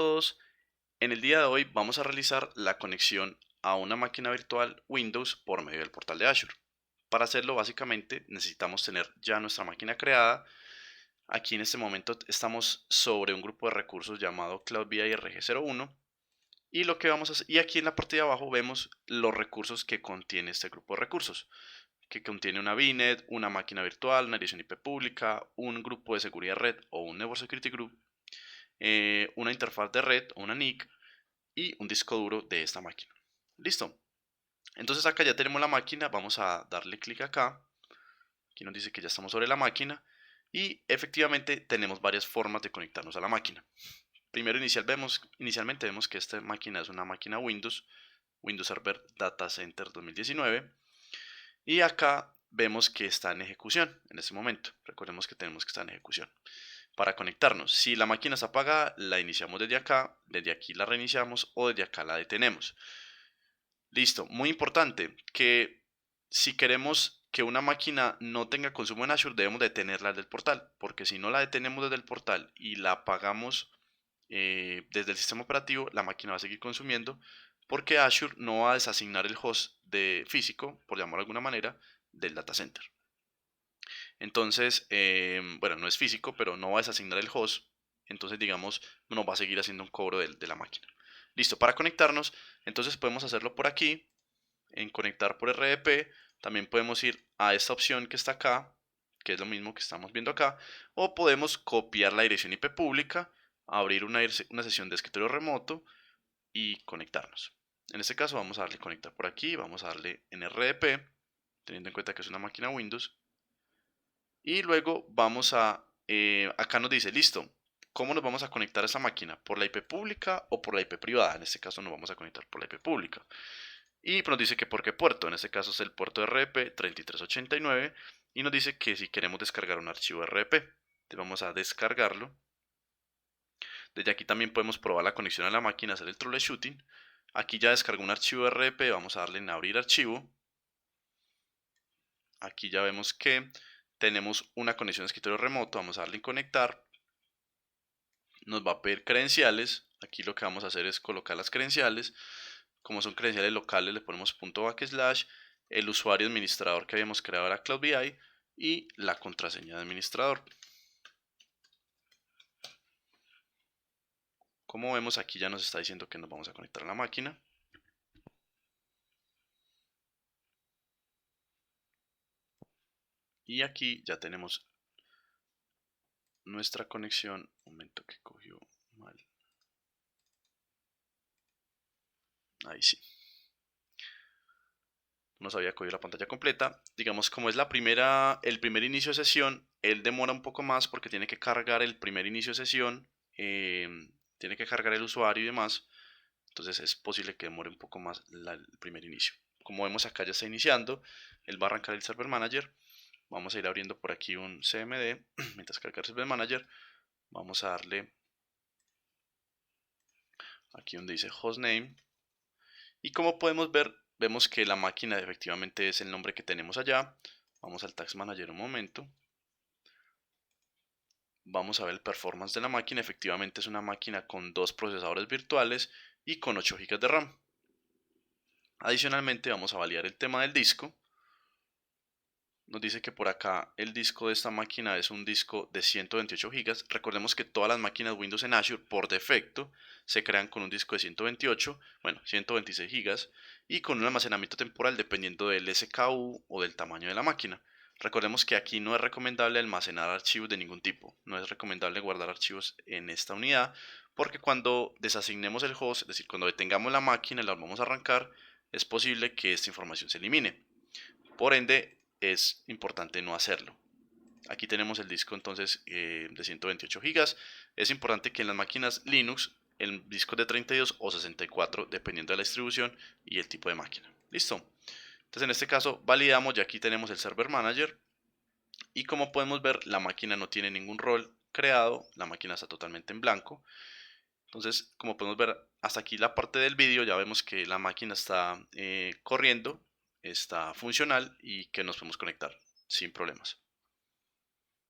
todos. En el día de hoy vamos a realizar la conexión a una máquina virtual Windows por medio del portal de Azure. Para hacerlo, básicamente necesitamos tener ya nuestra máquina creada. Aquí en este momento estamos sobre un grupo de recursos llamado Cloud BI RG01 y lo que vamos a hacer, y aquí en la parte de abajo vemos los recursos que contiene este grupo de recursos, que contiene una VNet, una máquina virtual, una dirección IP pública, un grupo de seguridad red o un Network Security Group, una interfaz de red o una NIC y un disco duro de esta máquina. Listo. Entonces acá ya tenemos la máquina, vamos a darle clic acá. Aquí nos dice que ya estamos sobre la máquina y efectivamente tenemos varias formas de conectarnos a la máquina. Primero inicialmente vemos que esta máquina es una máquina Windows Server Data Center 2019 y acá vemos que está en ejecución en este momento. Recordemos que tenemos que estar en ejecución para conectarnos. Si la máquina está apagada, la iniciamos desde acá, desde aquí la reiniciamos o desde acá la detenemos. Listo, muy importante que si queremos que una máquina no tenga consumo en Azure, debemos detenerla desde el portal, porque si no la detenemos desde el portal y la apagamos desde el sistema operativo, la máquina va a seguir consumiendo, porque Azure no va a desasignar el host de físico, por llamarlo de alguna manera, del data center. Entonces, bueno, no es físico, pero no va a desasignar el host. Entonces, digamos, no va a seguir haciendo un cobro de la máquina. Listo, para conectarnos, entonces podemos hacerlo por aquí, en conectar por RDP. También podemos ir a esta opción que está acá, que es lo mismo que estamos viendo acá. O podemos copiar la dirección IP pública, abrir una sesión de escritorio remoto y conectarnos. En este caso vamos a darle conectar por aquí, vamos a darle en RDP, teniendo en cuenta que es una máquina Windows. Y luego vamos a, acá nos dice, listo, ¿cómo nos vamos a conectar a esa máquina? ¿Por la IP pública o por la IP privada? En este caso nos vamos a conectar por la IP pública. Y nos dice que por qué puerto, en este caso es el puerto RP 3389 y nos dice que si queremos descargar un archivo RP, entonces vamos a descargarlo. Desde aquí también podemos probar la conexión a la máquina, hacer el troubleshooting. Aquí ya descargó un archivo RP, vamos a darle en abrir archivo. Aquí ya vemos que tenemos una conexión de escritorio remoto, vamos a darle en conectar. Nos va a pedir credenciales, aquí lo que vamos a hacer es colocar las credenciales. Como son credenciales locales, le ponemos /, el usuario administrador que habíamos creado era Cloud BI y la contraseña de administrador. Como vemos, aquí ya nos está diciendo que nos vamos a conectar a la máquina. Y aquí ya tenemos nuestra conexión. Un momento que cogió mal. Ahí sí. Nos había cogido la pantalla completa. Digamos, como es el primer inicio de sesión, él demora un poco más porque tiene que cargar el primer inicio de sesión, tiene que cargar el usuario y demás. Entonces es posible que demore un poco más el primer inicio. Como vemos acá ya está iniciando, él va a arrancar el Server Manager. Vamos a ir abriendo por aquí un CMD mientras carga el Server Manager. Vamos a darle aquí donde dice Hostname. Y como podemos ver, vemos que la máquina efectivamente es el nombre que tenemos allá. Vamos al Task Manager un momento. Vamos a ver el performance de la máquina. Efectivamente es una máquina con 2 procesadores virtuales y con 8 GB de RAM. Adicionalmente vamos a validar el tema del disco. Nos dice que por acá el disco de esta máquina es un disco de 128 GB. Recordemos que todas las máquinas Windows en Azure por defecto se crean con un disco de 128, bueno, 126 GB y con un almacenamiento temporal dependiendo del SKU o del tamaño de la máquina. Recordemos que aquí no es recomendable almacenar archivos de ningún tipo, no es recomendable guardar archivos en esta unidad porque cuando desasignemos el host, es decir, cuando detengamos la máquina y la vamos a arrancar, es posible que esta información se elimine. Por ende, es importante no hacerlo. Aquí tenemos el disco entonces de 128 GB. Es importante que en las máquinas Linux el disco es de 32 o 64 dependiendo de la distribución y el tipo de máquina. Listo. Entonces en este caso validamos, ya aquí tenemos el Server Manager y como podemos ver la máquina no tiene ningún rol creado, la máquina está totalmente en blanco. Entonces como podemos ver hasta aquí la parte del vídeo ya vemos que la máquina está corriendo, está funcional y que nos podemos conectar sin problemas.